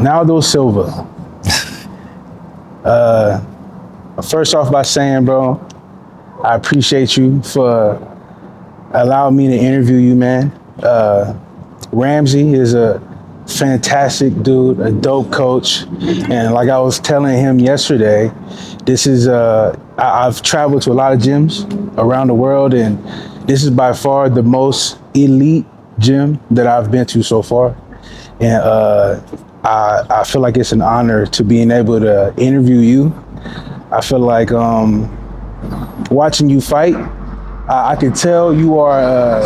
Naldo Silva. First off by saying, bro, I appreciate you for allowing me to interview you, man. Ramsey is a fantastic dude, a dope coach. And like I was telling him yesterday, this is, I've traveled to a lot of gyms around the world, and this is by far the most elite gym that I've been to so far. And I feel like it's an honor to being able to interview you. I feel like watching you fight, I can tell you are,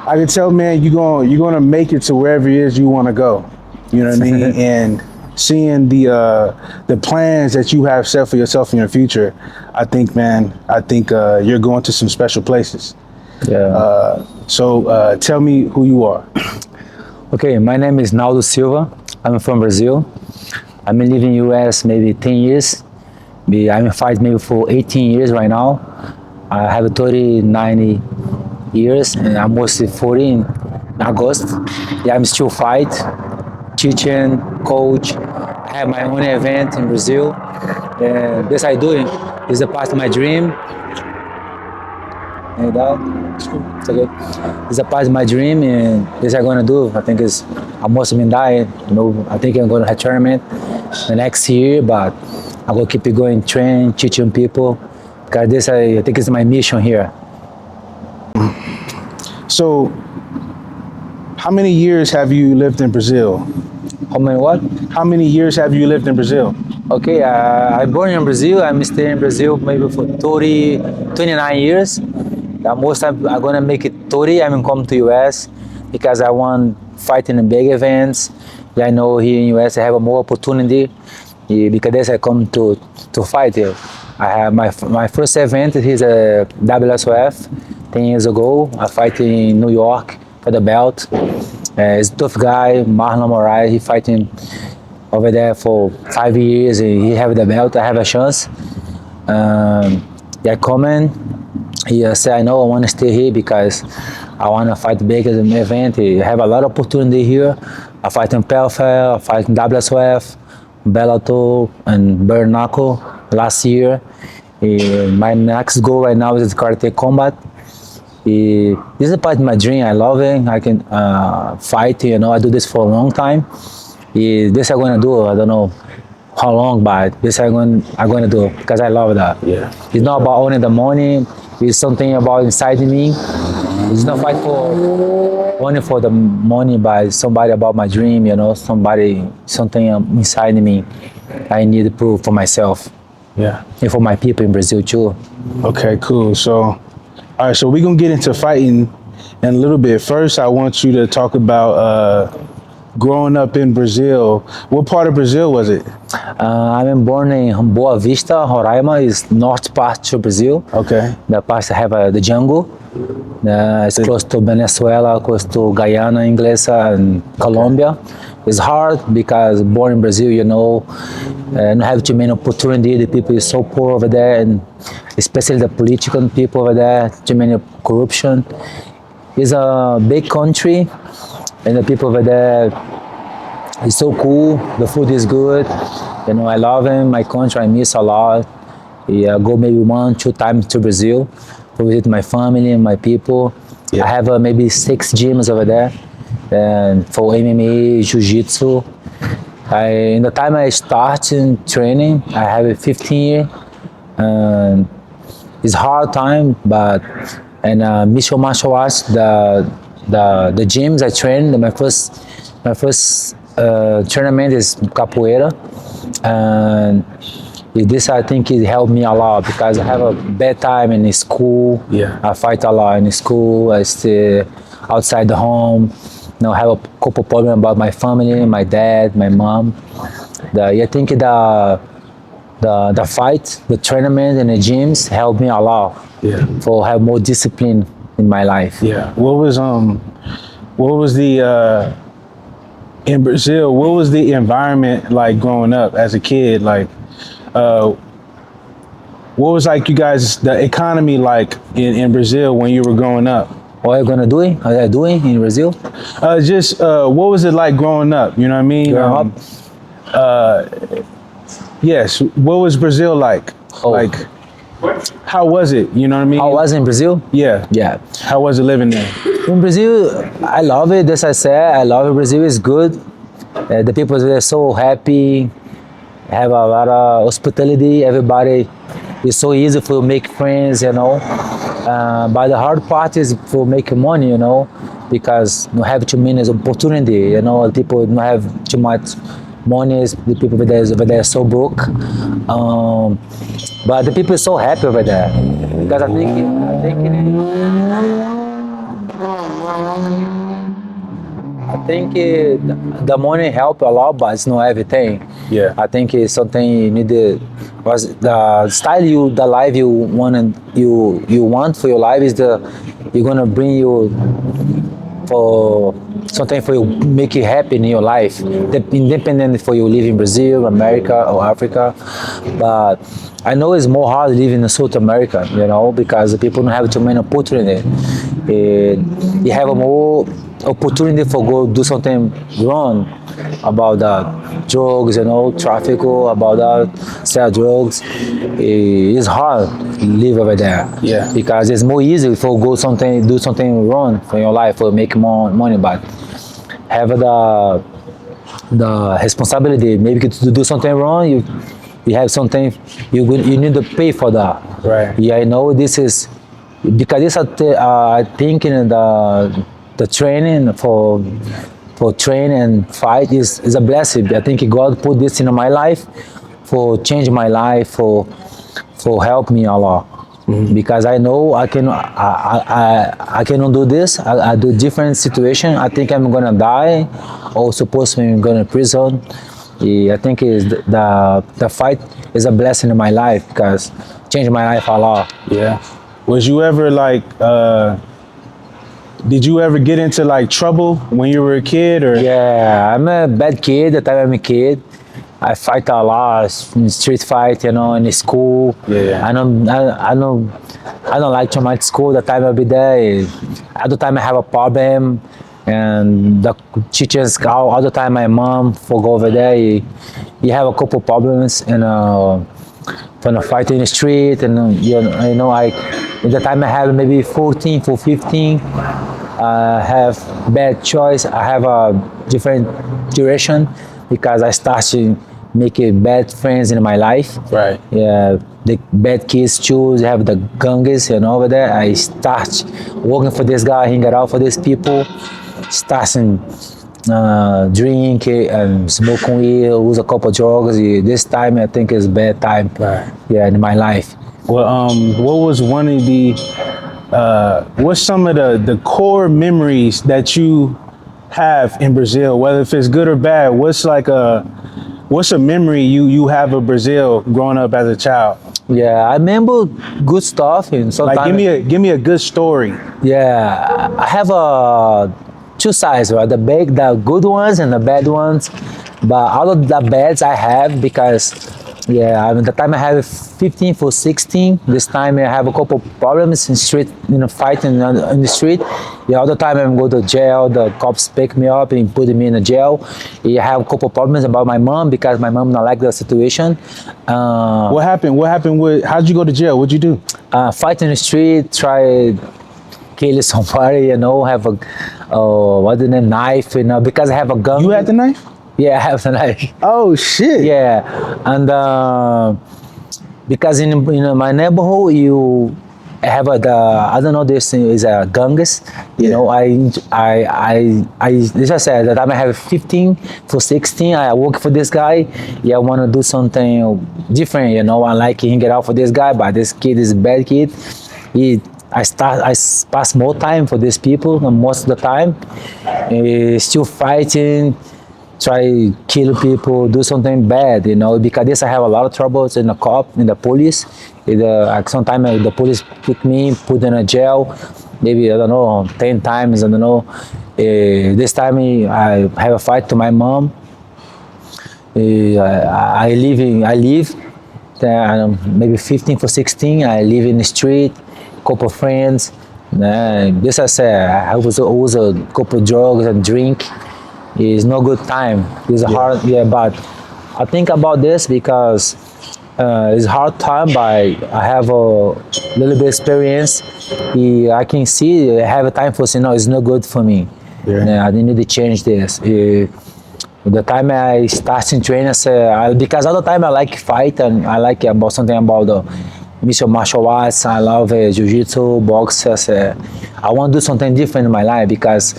I can tell, man, you're gonna make it to wherever it is you wanna go. You know what I mean? And seeing the plans that you have set for yourself in your future, I think, man, you're going to some special places. Yeah. So tell me who you are. Okay, my name is Naldo Silva. I'm from Brazil. I've been living in US maybe 10 years. I'm fighting maybe for 18 years right now. I have 39 years and I'm mostly 40 in August. Yeah, I'm still fight, teaching, coach. I have my own event in Brazil. And this I do is a part of my dream. And it's okay. It's a part of my dream, and this I'm gonna do. I think I'm mostly been dying. You know, I think I'm gonna have tournament the next year, but I'm gonna keep it going, train, teaching people, because this I think is my mission here. So, how many years have you lived in Brazil? How many what? How many years have you lived in Brazil? Okay, I'm born in Brazil. I'm staying in Brazil maybe for 29 years. Most I'm gonna make it 30. I'm gonna come to US because I want fight in the big events. Yeah, I know here in US I have a more opportunity. Yeah, because this I come to fight here. I have my first event is a WSOF 10 years ago. I fight in New York for the belt. He's a tough guy, Marlon Moraes. He fighting over there for 5 years. And he have the belt. I have a chance. Yeah, coming. He said, I know I want to stay here because I want to fight big as an event. I have a lot of opportunity here. I fight in Pelfair, I fight in WSOF, Bellator, and bareknuckle last year. My next goal right now is karate combat. This is a part of my dream. I love it. I can fight. You know, I do this for a long time. This I'm gonna do. I don't know how long, but this I'm gonna do because I love that. Yeah. It's not about only the money. It's something about inside me. It's not fight for only for the money, but somebody about my dream. You know, something inside me. I need to prove for myself. Yeah. And for my people in Brazil too. Okay, cool. So, all right, so we're gonna get into fighting in a little bit. First, I want you to talk about growing up in Brazil. What part of Brazil was it? I'm born in Boa Vista, Roraima, is north part of Brazil. Okay. The part have the jungle. It's close to Venezuela, close to Guyana, Inglesa, and Colombia. It's hard because born in Brazil, you know, and have too many opportunity. The people is so poor over there, and especially the political people over there, too many corruption. It's a big country, and the people over there is so cool. The food is good. You know, I love it. My country, I miss a lot. Yeah, I go maybe 1-2 times to Brazil to visit my family and my people. Yeah. I have maybe 6 gyms over there, and for MMA, Jiu-Jitsu. In the time I started training, I have 15 years, and it's hard time, but mixed martial arts, the gyms I train, my first tournament is capoeira, and this I think it helped me a lot because I have a bad time in school. Yeah. I fight a lot in school. I stay outside the home. You know, I have a couple problems about my family, my dad, my mom. I think the fight, the tournament, and the gyms helped me a lot. Yeah. For have more discipline in my life. Yeah. What was the in Brazil? What was the environment like growing up as a kid? Like, what was like you guys the economy like in Brazil when you were growing up? What are you gonna doing? How are you doing in Brazil? Just what was it like growing up? You know what I mean? Growing Yes. What was Brazil like? Oh. Like, how was it? You know what I mean? How was it in Brazil? Yeah. Yeah. How was it living there? In Brazil, I love it. As I said, I love it. Brazil is good. The people are so happy. Have a lot of hospitality. Everybody is so easy for make friends, you know. But the hard part is for making money, you know, because you have too many opportunity. You know, people don't have too much money. The people over there are so broke. But the people are so happy over there because I think the money help a lot, but it's not everything. Yeah. I think it's something you need to. Was the style the life you want and you want for your life is you're gonna bring you for something for you make you happy in your life, independent for you live in Brazil, America or Africa. But I know it's more hard living in South America, you know, because the people don't have too many opportunity. You have a more opportunity for go do something wrong about that drugs, you know, traffic, about that sell drugs. It's hard to live over there. Yeah. Because it's more easy for do something wrong for your life or make more money, but have the responsibility maybe to do something wrong. You have something you need to pay for that. Right. Yeah, I know this is because this I think in the training for train and fight is a blessing. I think God put this in my life for change my life for help me a lot. Because I know I cannot do this. I do different situation. I think I'm gonna die, or supposed to I'm gonna prison. I think is the fight is a blessing in my life because changed my life a lot. Yeah. Was you ever like? Did you ever get into like trouble when you were a kid, or? Yeah, I'm a bad kid. The time I'm a kid, I fight a lot, street fight, you know, in school. Yeah. I don't like too much school. The time I'll be there, all the time I have a problem, and the teachers all the time. My mom for go over there. You have a couple problems, and from a fight in the street, and you know, I at the time I have maybe 14 for 15. Have bad choice. I have a different direction because I started making bad friends in my life. Right. Yeah, the bad kids choose. Have the gangs, you know, over there. I start working for this guy, hanging out for these people, starting drink and smoke weed, use a couple drugs. This time I think is bad time. Right. Yeah, in my life. Well, what was one of what's some of the core memories that you have in Brazil, whether if it's good or bad? What's a memory you have of Brazil growing up as a child? Yeah, I remember good stuff and sometimes. Like give me a good story. Yeah, I have two sides, right? The good ones and the bad ones. But all of the bads I have because, yeah, I mean, the time I have 15 for 16. This time I have a couple problems in street, you know, fighting in the street. The other time I go to jail. The cops pick me up and put me in a jail. I have a couple problems about my mom because my mom not like the situation. What happened? What happened how'd you go to jail? What'd you do? Fight in the street, try kill somebody, you know, have a knife, you know, because I have a gun. You had the knife? Yeah, I have the knife. Oh shit. Yeah, and because in my neighborhood, you have I don't know, this thing is a gangs. You know, as I said, that time I have 15 for 16. I work for this guy. Yeah, I want to do something different. You know, I like hanging out for this guy, but this kid is a bad kid. I pass more time for these people most of the time. Still fighting, try kill people, do something bad, you know, because this I have a lot of troubles in the police. Sometimes the police pick me, put in a jail, maybe, I don't know, 10 times, I don't know. This time I have a fight to my mom. I live maybe 15 for 16. I live in the street, couple friends, This I said, I was use a couple drugs and drink. It's no good time. It's hard, yeah. But I think about this because it's hard time, but I have a little bit experience. I can see I have a time for saying no, it's no good for me. Yeah. I need to change this. The time I started training, because all the time I like fight and I like about something about the mixed martial arts. I love jiu-jitsu, box. I want to do something different in my life because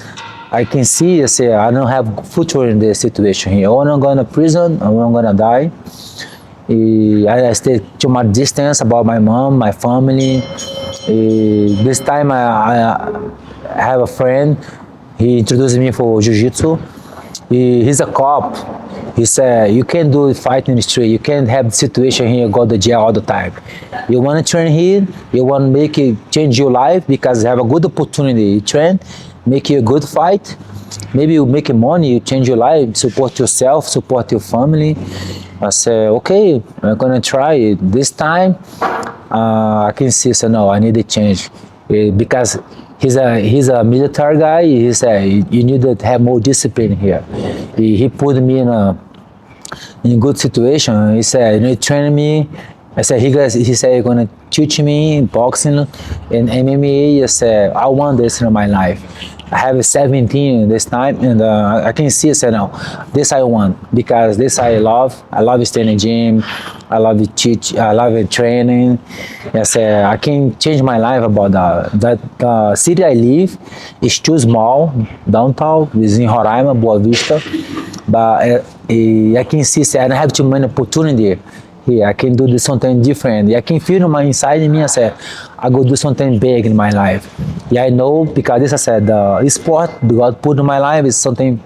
I can see, I don't have future in this situation here. Or I'm going to prison, or I'm going to die. I stay too much distance about my mom, my family. This time I have a friend. He introduced me for jiu-jitsu. He's a cop. He said, you can't do fight in the street. You can't have the situation here, go to jail all the time. You want to train here, you want to make it change your life because you have a good opportunity. You train, make you a good fight. Maybe you make money, you change your life, support yourself, support your family. I said, okay, I'm gonna try it. This time, I can see, so no, I need to change. Because he's a military guy. He said, you need to have more discipline here. He put me in a good situation. He said, you know, train me. I said, he said, you're gonna teach me boxing and MMA. I said, I want this in my life. I have 17 this time, and I can see, I said, no, this I want because this I love. I love staying in the gym. I love it teach. I love it training. I said, I can change my life about that. That city I live is too small. Downtown is in Roraima, Boa Vista, but I can see, say, I don't have too many opportunity. Here, I can do something different. I can feel my inside in me. I said, I go do something big in my life. Yeah, I know because this I said, the sport God put in my life is something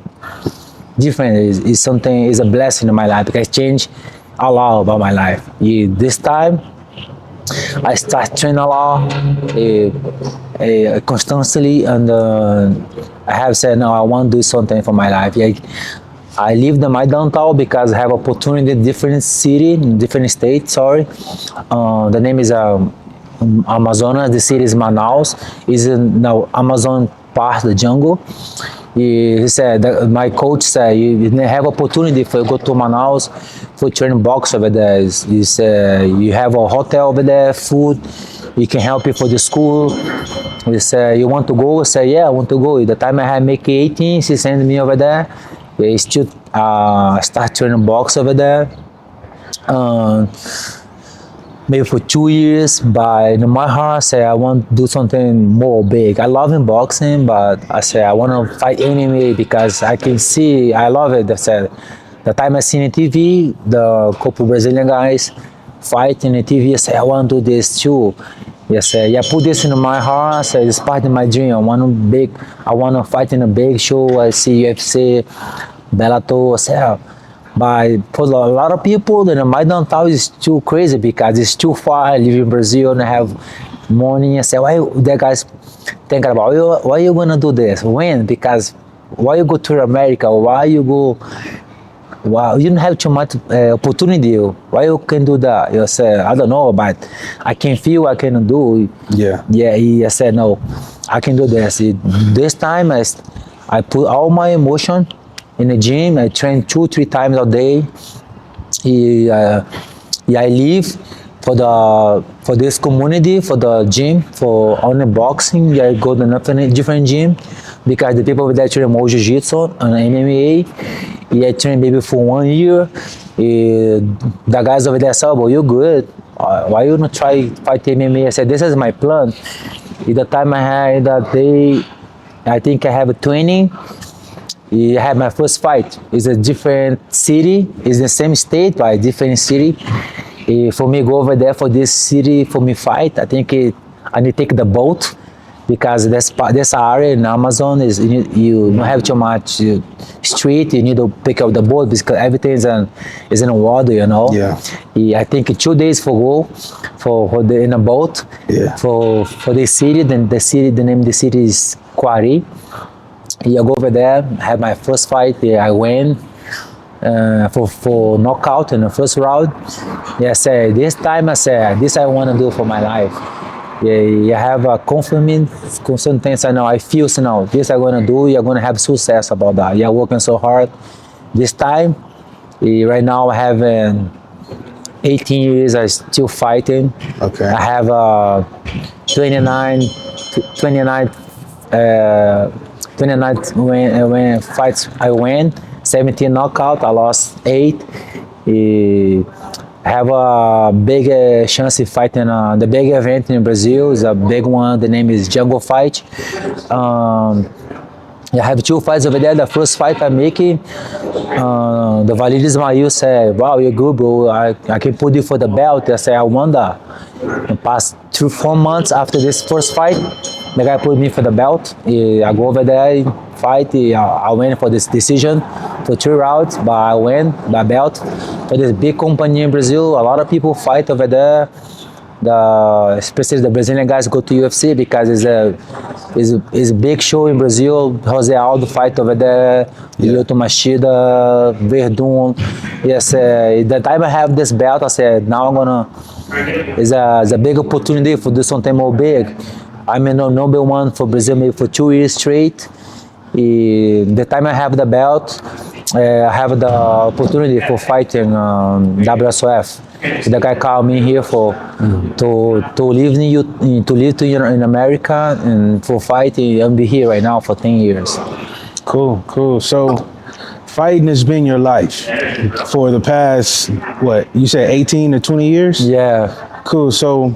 different. Is something is a blessing in my life because it changed a lot about my life. This time, I start training a lot, constantly, and I have said, no, I want to do something for my life. Yeah, I live in my downtown because I have opportunity in different city, in different states, sorry. The name is Amazonas, the city is Manaus, is in the Amazon part, the jungle. He said, my coach said, you have opportunity for you go to Manaus for training box over there. He said, you have a hotel over there, food, he can help you for the school. He said, you want to go? I said, yeah, I want to go. The time I had make 18, she sent me over there. I still start training box over there. Maybe for 2 years, but in my heart, I say I want to do something more big. I love in boxing, but I say I want to fight MMA because I can see I love it. I said the time I see in TV, the couple Brazilian guys fight in the TV, I say I want to do this too. Yes, yeah, put this in my heart. I say it's part of my dream. I want to fight in a big show. I see UFC, Bellator. I say, but for a lot of people, my downtown is too crazy because it's too far. I live in Brazil and I have money. I say, why the guys thinking about why you gonna do this? When? Because why you go to America? Why you go? Wow, you don't have too much opportunity. Why you can do that? You say, I don't know, but I can feel I can do. Yeah. Yeah, I said, no, I can do this. This time I put all my emotion in the gym. I train 2-3 times a day. I live for this community, for the gym, for only boxing. I go to different gym because the people over there train more jiu-jitsu and MMA. I trained maybe for 1 year. The guys over there said, well, you're good. Why you not try fight MMA? I said, this is my plan. At the time I had that day, I think I have a training. I had my first fight. It's a different city. It's the same state, but a different city. For me go over there for this city, for me fight, I think I need to take the boat because this area in Amazon is you don't have too much street. You need to pick up the boat because everything is in the water, you know. Yeah. I think 2 days for in a boat. Yeah. For this city. Then the name of the city is Quarry. I go over there, have my first fight. I win for knockout in the first round. I say this time I say this I want to do for my life. you have a confidence, confidence. I know, I feel, so now, this I'm gonna do, you're gonna have success about that. You're working so hard. This time, right now I have 18 years, I still fighting. Okay. I have 29, 29, 29 when fights I win, 17 knockout, I lost 8. I have a big chance of fighting the big event in Brazil. Is a big one. The name is Jungle Fight. I have 2 fights over there. The first fight I'm making, the Valide Ismail said, "Wow, you're good, bro. I can put you for the belt." I said, "I won that." And past 3-4 months after this first fight, the guy put me for the belt. I go over there, fight. I went for this decision for 3 rounds, but I win the belt. For this big company in Brazil, a lot of people fight over there. Especially the Brazilian guys go to UFC because it's a big show in Brazil. Jose Aldo fight over there, Lyoto Machida, Verdun. Yes, the time I have this belt, I said now I'm gonna. It's a big opportunity for do something more big. I'm in number 1 for Brazil maybe for 2 years straight. The time I have the belt, I have the opportunity for fighting WSOF. So the guy called me here for to live in America and for fighting and be here right now for 10 years. Cool. So, fighting has been your life for the past, what, you said 18 to 20 years? Yeah. Cool. So,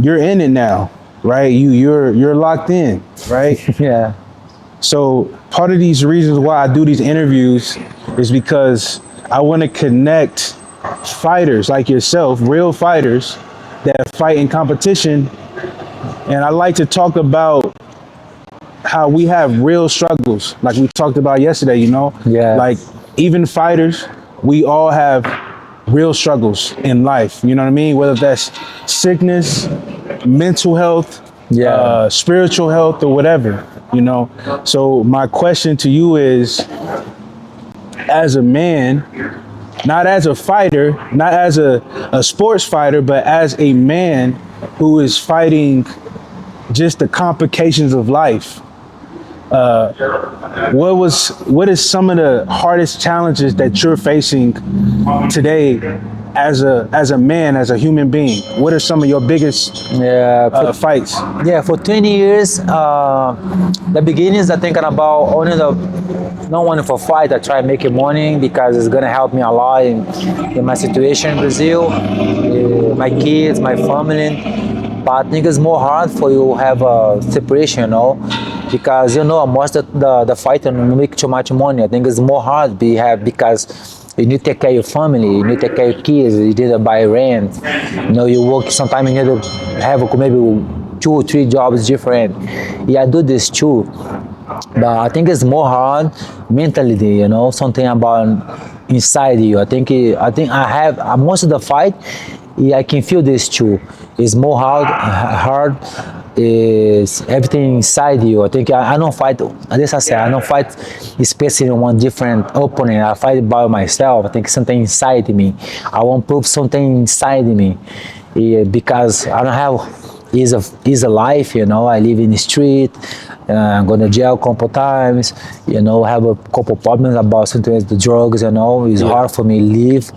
you're in it now, right? You're locked in, right? Yeah. So part of these reasons why I do these interviews is because I want to connect fighters like yourself, real fighters that fight in competition. And I like to talk about how we have real struggles, like we talked about yesterday, you know? Yeah. Like even fighters, we all have real struggles in life, you know what I mean? Whether that's sickness, mental health, spiritual health, or whatever, you know? So my question to you is, as a man, not as a fighter, not as a sports fighter, but as a man who is fighting just the complications of life, what is some of the hardest challenges that you're facing today as a man, as a human being? What are some of your biggest fights? Yeah, for 20 years, the beginnings I thinking about only not wanting for fight. I try making money because it's gonna help me a lot in my situation in Brazil, my kids, my family. But I think it's more hard for you to have a separation, you know, because you know most of the fight and make too much money. I think it's more hard because you need to take care of your family, you need to take care of your kids, you need to buy rent. You know, you work sometimes you need to have maybe 2 or 3 jobs different. Yeah, I do this too. But I think it's more hard mentally, you know, something about inside you. I think I have most of the fight. I can feel this too. It's more hard is everything inside you. I think I don't fight. As I said, I don't fight especially in one different opponent. I fight by myself. I think something inside me. I want to prove something inside me, because I don't have easy life. You know, I live in the street. I'm going to jail a couple times. You know, have a couple problems about sometimes the drugs. You know, it's hard for me to live.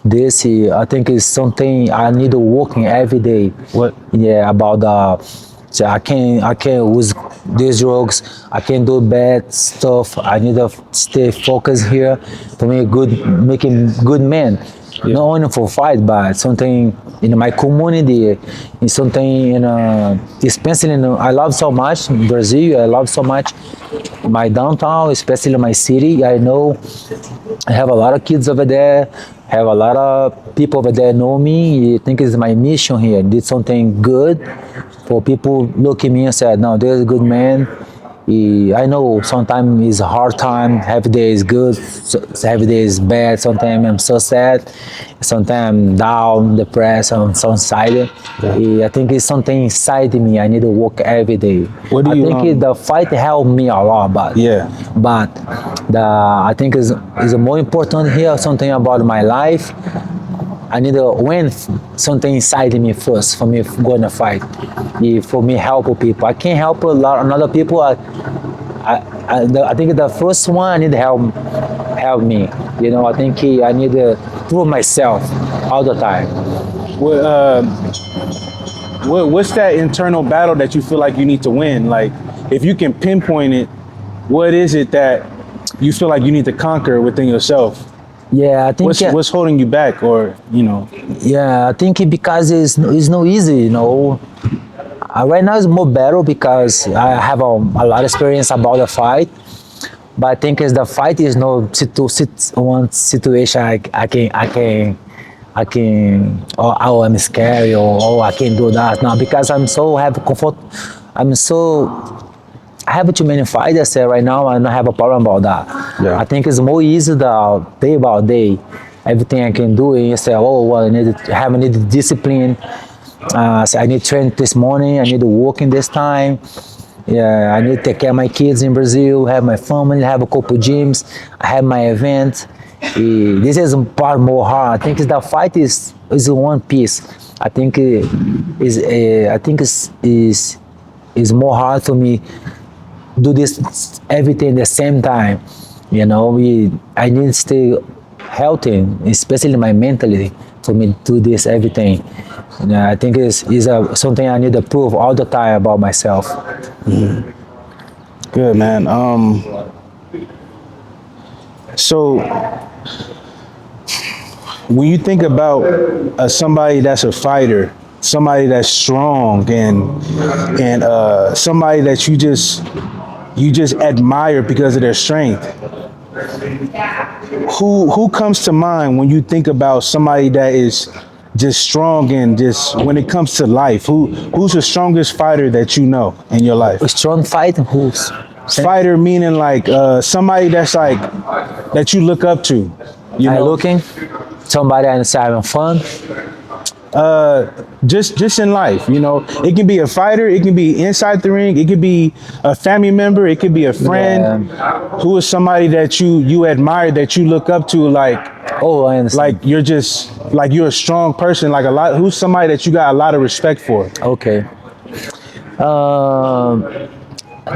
This I think is something I need to working every day. What? Yeah, about so I can't use these drugs. I can't do bad stuff. I need to stay focused here for me. Making good man. Not only for fight, but something in my community. It's something especially I love so much Brazil. I love so much my downtown, especially my city. I know I have a lot of kids over there. Have a lot of people over there know me. I think it's my mission here. Did something good for people look at me and say, no, there's a good man. I know sometimes it's a hard time. Every day is good. Every day is bad. Sometimes I'm so sad. Sometimes I'm down, depressed, on some side. I think it's something inside me. I need to work every day. What do you? I think the fight helped me a lot, but I think is more important here. Something about my life. I need to win something inside me first for me going to fight. For me help people. I can't help a lot another people. I think the first one I need help me. You know, I think I need to prove myself all the time. What's that internal battle that you feel like you need to win? Like, if you can pinpoint it, what is it that you feel like you need to conquer within yourself? Yeah, I think What's holding you back, or yeah, I think because it's no easy, you know. Right now it's more better because I have a lot of experience about the fight. But I think as the fight is no one situation I can oh I'm scared or oh I can't do that now because I'm so have comfort. I'm so I have too many fights. I say right now I don't have a problem about that. Yeah. I think it's more easy the day by day. Everything I can do, and you say, oh, well, I need discipline. So I need to train this morning. I need to work in this time. Yeah, I need to take care of my kids in Brazil, have my family, have a couple gyms. I have my event. This is part more hard. I think the fight is one piece. I think is more hard for me do this everything at the same time. You know, I need to stay healthy, especially my mentality, for me to do this everything. Yeah, I think is something I need to prove all the time about myself. Good, man. So when you think about somebody that's a fighter, somebody that's strong, and somebody that you just admire because of their strength, who comes to mind when you think about somebody that is just strong and just when it comes to life? Who's the strongest fighter that you know in your life? A strong fight, who's Fighter meaning like somebody that's like that you look up to. You know, looking somebody and having fun. just in life, you know, it can be a fighter, it can be inside the ring, it could be a family member, it could be a friend. Who is somebody that you admire, that you look up to, like, Oh, I understand. like you're a strong person, like who's somebody that you got a lot of respect for? Okay.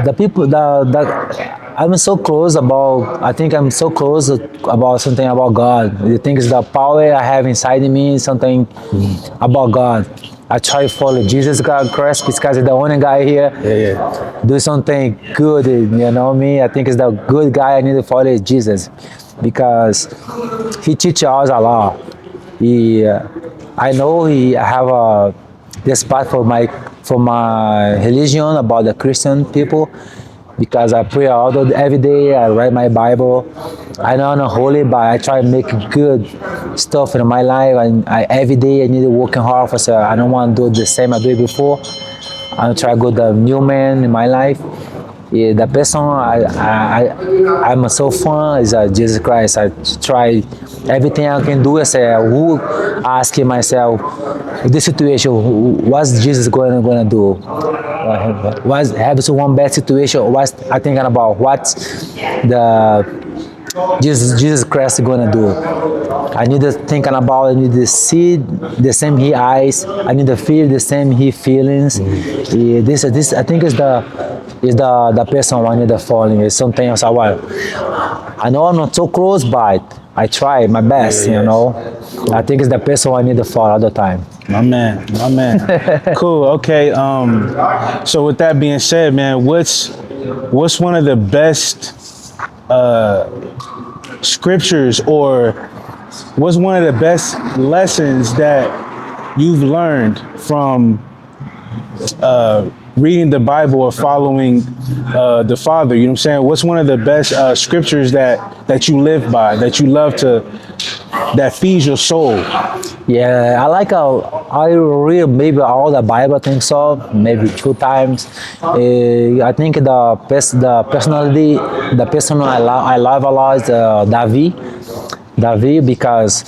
The people that I'm so close about. I think I'm so close about something about God. The thing is the power I have inside me is something about God. I try to follow Jesus God Christ because he's the only guy here. Yeah. Do something good. You know me. I think it's the good guy I need to follow is Jesus because he teaches us a lot. I know he have a respect for my religion about the Christian people because I pray every day. I read my Bible. I know I'm not holy, but I try to make good stuff in my life. And every day I need to work hard for. So I don't want to do the same I did before. I try to go the new man in my life. Yeah, the person I'm so fun is Jesus Christ. I try everything I can do. I say, who asking myself, this situation, what's Jesus going to do? What's happens one bad situation? What's I thinking about? What's the Jesus Christ gonna do? I need to thinking about. I need to see the same he eyes. I need to feel the same he feelings. Yeah, this I think is the person I need to follow. It's something else. I know I'm not so close, but I try my best. You know, cool. I think it's the person I need to follow all the time. My man. Cool. Okay. So with that being said, man, what's one of the best scriptures, or what's one of the best lessons that you've learned from reading the Bible or following the Father? You know what I'm saying? What's one of the best scriptures that you live by, that you love that feeds your soul? Yeah, I read maybe all the Bible. I think so, maybe 2 times. I think the person I love a lot is David, because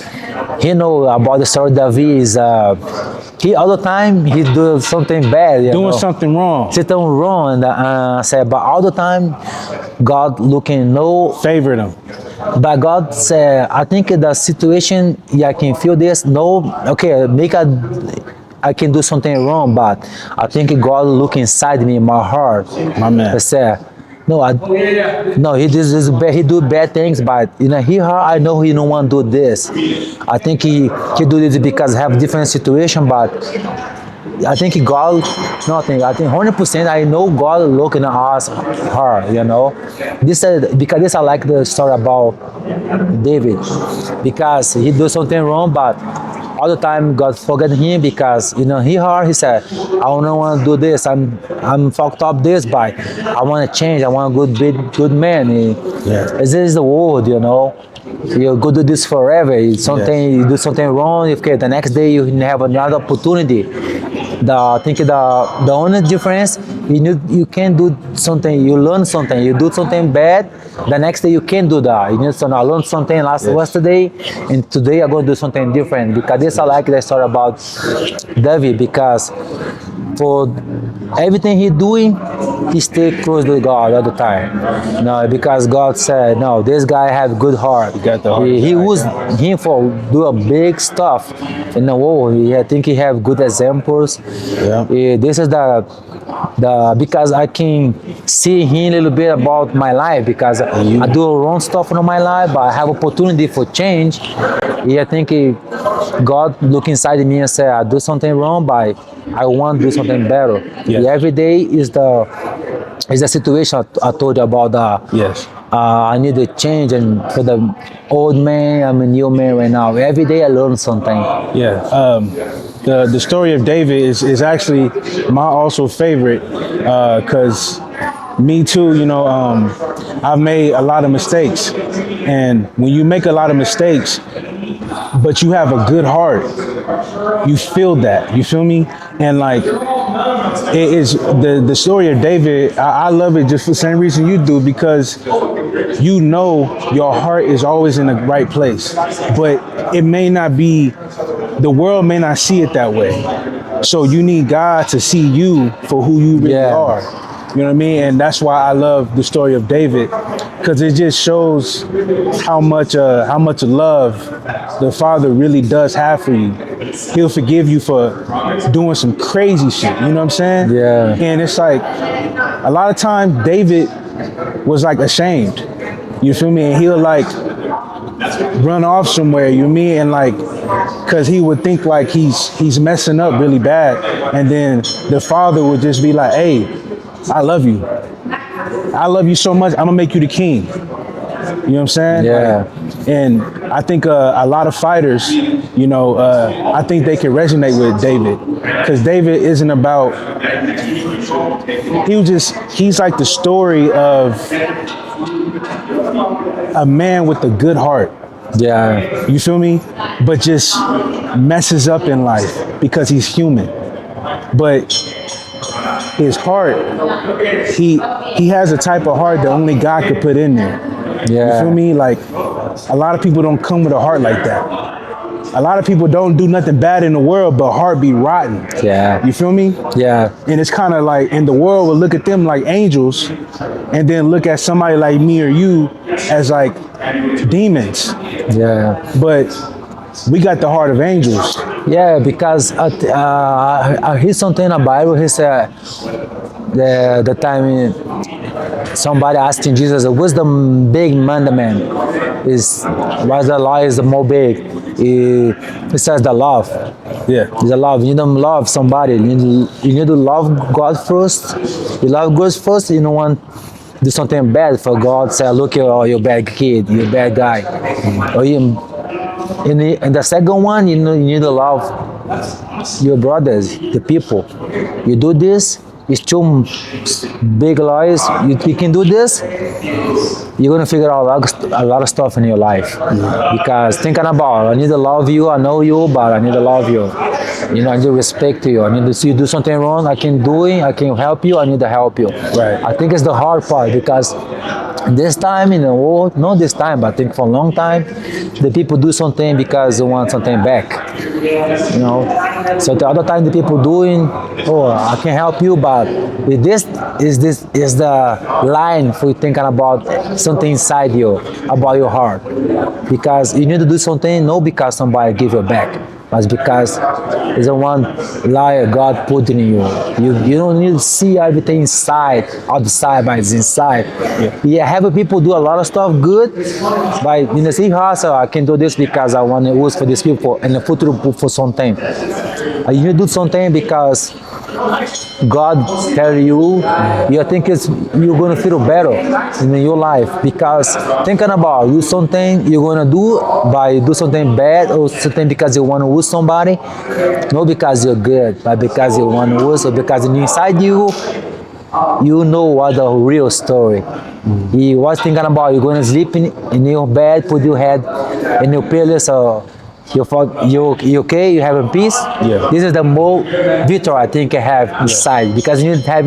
he know about the story. David is he all the time he do something bad, doing something wrong, and say, but all the time God looking favored him. But God said, I think the situation, yeah, I can feel this. No, okay, I can do something wrong, but I think God look inside me, my heart. My man. I said, no, no, he do bad things, but he heart, I know he don't want to do this. I think he do this because have different situation, but I think God, nothing. I think 100%. I know God looking at us, her. This because this I like the story about David, because he do something wrong, but all the time God forget him because he said, I don't want to do this. I'm fucked up this, but I want to change. I want a good man. This is the world. You go do this forever. It's something you do something wrong. Okay, the next day you have another opportunity. I think the only difference you can do something, you learn something, you do something bad. The next day you can't do that. I learned something yesterday, and today I'm going to do something different. Because this I like the story about David, because for everything he doing, he stay close to God all the time. No, because God said, no, this guy have good heart. He used him for do a big stuff in the world. I think he have good examples. Yeah. This is the because I can see him a little bit about my life, because I do wrong stuff in my life, but I have opportunity for change. I think God look inside me and say, I do something wrong, but I want to do something better. Yes. Every day is the situation I told you about. Yes. I need to change, and for the old man, I'm a new man right now. Every day I learn something. Yeah. The story of David is actually my also favorite, because me too. I've made a lot of mistakes, and when you make a lot of mistakes, but you have a good heart, you feel that. You feel me? And like, it is the story of David. I love it just for the same reason you do, because your heart is always in the right place, but it may not be, the world may not see it that way. So you need God to see you for who you really are. You know what I mean? And that's why I love the story of David, because it just shows how much love the Father really does have for you. He'll forgive you for doing some crazy shit. You know what I'm saying? Yeah. And it's like, a lot of times David was like ashamed. You feel me? And he'll like run off somewhere. You mean? And like, because he would think like he's messing up really bad, and then the Father would just be like, "Hey, I love you. I love you so much. I'm gonna make you the king." You know what I'm saying? Yeah. Like, and I think a lot of fighters, I think they can resonate with David, because David isn't about. He's like the story of a man with a good heart. Yeah. You feel me? But just messes up in life because he's human. But his heart, he has a type of heart that only God could put in there. Yeah. You feel me? Like, a lot of people don't come with a heart like that. A lot of people don't do nothing bad in the world, but heart be rotten. Yeah. You feel me? Yeah. And it's kind of like, and the world will look at them like angels, and then look at somebody like me or you as like demons. Yeah. But we got the heart of angels. Yeah, because I heard something in the Bible. He said the time somebody asking Jesus, "What's the big mandament? What's the law is the more big?" He says the love. Yeah. It's a love. You don't love somebody. You need to love God first. You love God first. You don't want do something bad for God. Say, look, you're a bad kid. You're a bad guy. Or and the second one, you need to love your brothers, the people. You do this, it's too big lies. You can do this, you're gonna figure out a lot of stuff in your life. Because thinking about, I need to love you, I know you, but I need to love you. I need to respect you. I need to see you do something wrong. I can do it. I can help you. I need to help you. Right. I think it's the hard part, because this time in the world, not this time, but I think for a long time, the people do something because they want something back. So the other time the people doing, oh, I can help you, but but this is the line for thinking about something inside you, about your heart, because you need to do something not because somebody give you back, but because it's the one liar God put in you. You don't need to see everything inside, outside, but it's inside. Yeah, have people do a lot of stuff good, but in the see hustle, I can do this because I want to use for these people in the future for something. You need to do something because God tell you, you think you're gonna feel better in your life, because thinking about you something you're gonna do by do something bad or something because you want to use somebody, not because you're good, but because you want to use, or because inside you know what the real story. He was thinking about you going to sleep in your bed, put your head in your pillow, so you okay, you have a peace. Yeah. This is the more victory I think I have inside, because you need to have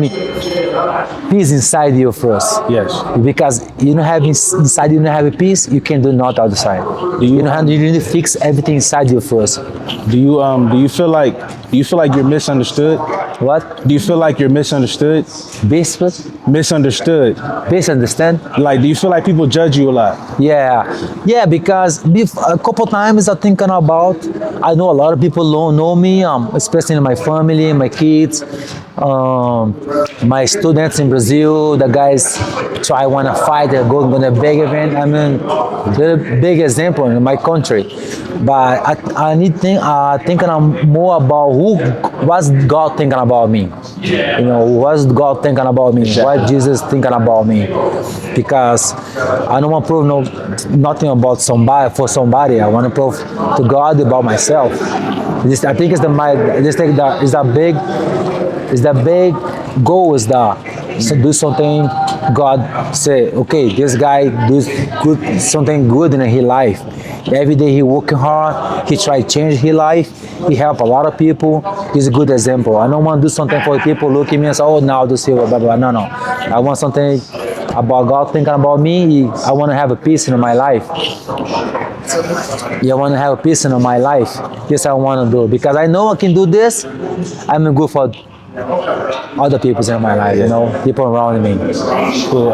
peace inside you first. Yes. Because you don't have inside, you don't have a peace, you can do not outside. You need to fix everything inside you first. Do you feel like you're misunderstood? What? Do you feel like you're misunderstood? Basically, Misunderstood. please understand. Like, do you feel like people judge you a lot? Yeah, because a couple times I'm thinking about, I know a lot of people don't know me, especially in my family, my kids, my students in Brazil, the guys try wanna fight, they're going on a big event. I mean, they're a big example in my country. But I need thinking more about what's God thinking about me. You know, what's God thinking about me? What Jesus thinking about me? Because I don't want to prove nothing about somebody for somebody. I want to prove to God about myself. I think it's the big goal is that to do something. God say, okay, this guy does good, something good in his life. Every day he working hard. He try to change his life. He help a lot of people. He's a good example. I don't want to do something for people look at me and say, oh, Naldo Silva, blah, blah. No. I want something about God thinking about me. I want to have a peace in my life. I want to have a peace in my life. This I want to do because I know I can do this. I'm good for other people in my life, you know, people around me. Cool.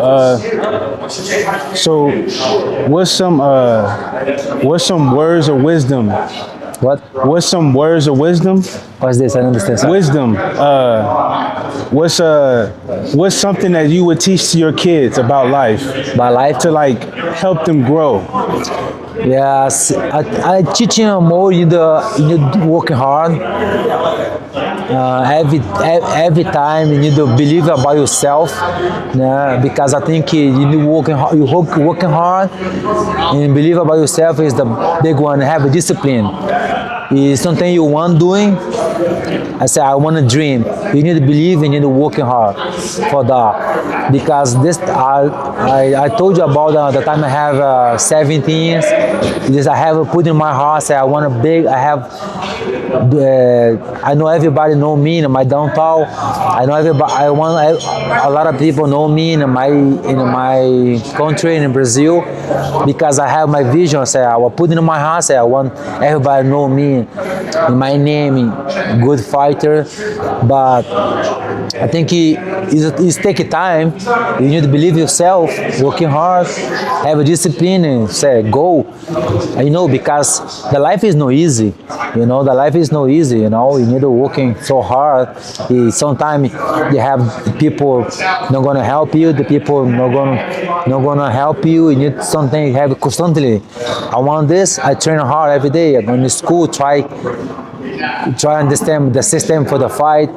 So what's some words of wisdom? What? What's some words of wisdom? What's this? I don't understand. Sorry. Wisdom. What's something that you would teach to your kids about life? My life? To like help them grow. Yes, I teach them more. You need working hard. Every time you need to believe about yourself, because I think you need working hard. Working hard and believe about yourself is the big one. Have a discipline. It's something you want doing. I say I want to dream. You need to believe and you need to working hard for that. Because this, I told you about the time I have 17 years. This I have put in my heart. Say I want a big. I know everybody know me in my downtown. I know everybody. I want a lot of people know me in my country in Brazil, because I have my vision. Say I will put in my heart. Say I want everybody know me in my name, good fighter. But I think it's take time. You need to believe yourself, working hard, have a discipline, and say go. You know, because the life is not easy. You know, the life is not easy. You know, you need to working so hard. Sometimes you have people not gonna help you. The people not gonna help you. You need something you have constantly. I want this. I train hard every day. I go to school. Try understand the system for the fight,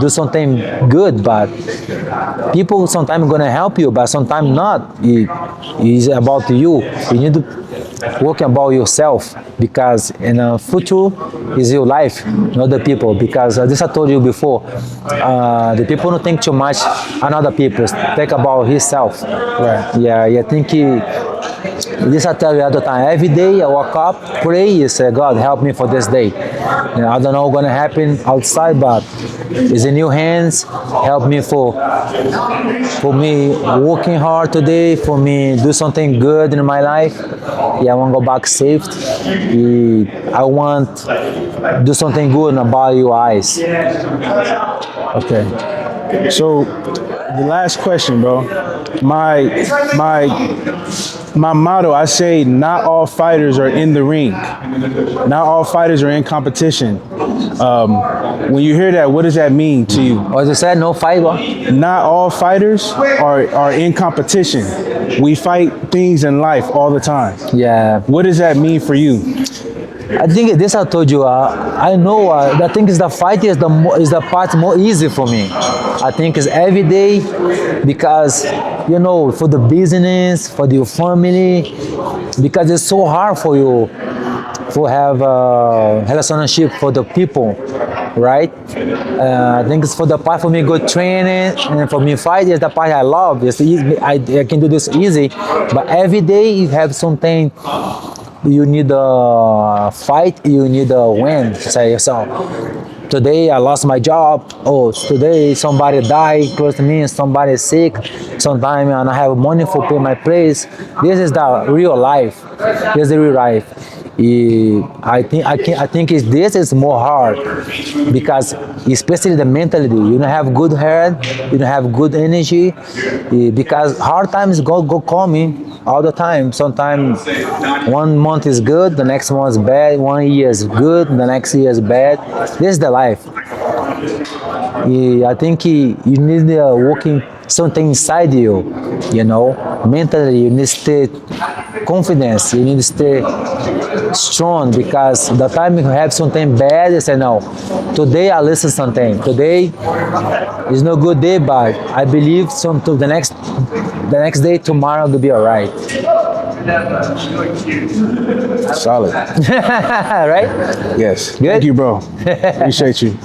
do something good, but people sometimes gonna help you, but sometimes not. It's about you. You need to work about yourself, because in the future is your life, not the people. Because this I told you before, the people don't think too much on other people. Think about himself. Right. Yeah. I think this I tell you all the time. Every day I wake up, pray, and say, God, help me for this day. I don't know what's gonna happen outside, but it's in your hands. Help me for me working hard today, for me do something good in my life. I want to go back safe. I want do something good about your eyes. Okay. So the last question, bro. My motto, I say not all fighters are in the ring. Not all fighters are in competition. When you hear that, what does that mean to you? As you said, no fight. Not all fighters are in competition. We fight things in life all the time. Yeah. What does that mean for you? I think this I told you. I know. I think is the fight is the part more easy for me. I think it's every day because for the business, for your family, because it's so hard for you to have a relationship for the people, right? I think it's for the part for me good training and for me fight is the part I love. It's easy. I can do this easy, but every day you have something. You need a fight, you need a win. Say so. Today I lost my job. Oh, today somebody died close to me. Somebody is sick. Sometimes and I have money for pay my place. This is the real life. This is the real life. I think this is more hard because especially the mentality. You don't have good head. You don't have good energy because hard times go coming all the time. Sometimes 1 month is good, the next month is bad. 1 year is good, the next year is bad. This is the life. I think you need working something inside you, mentally. You need to stay confidence. You need to stay strong because the time you have something bad, you say no. Today I listen something. Today is no good day, but I believe the next day tomorrow will be alright. Solid. Right? Yes. Good? Thank you, bro. Appreciate you.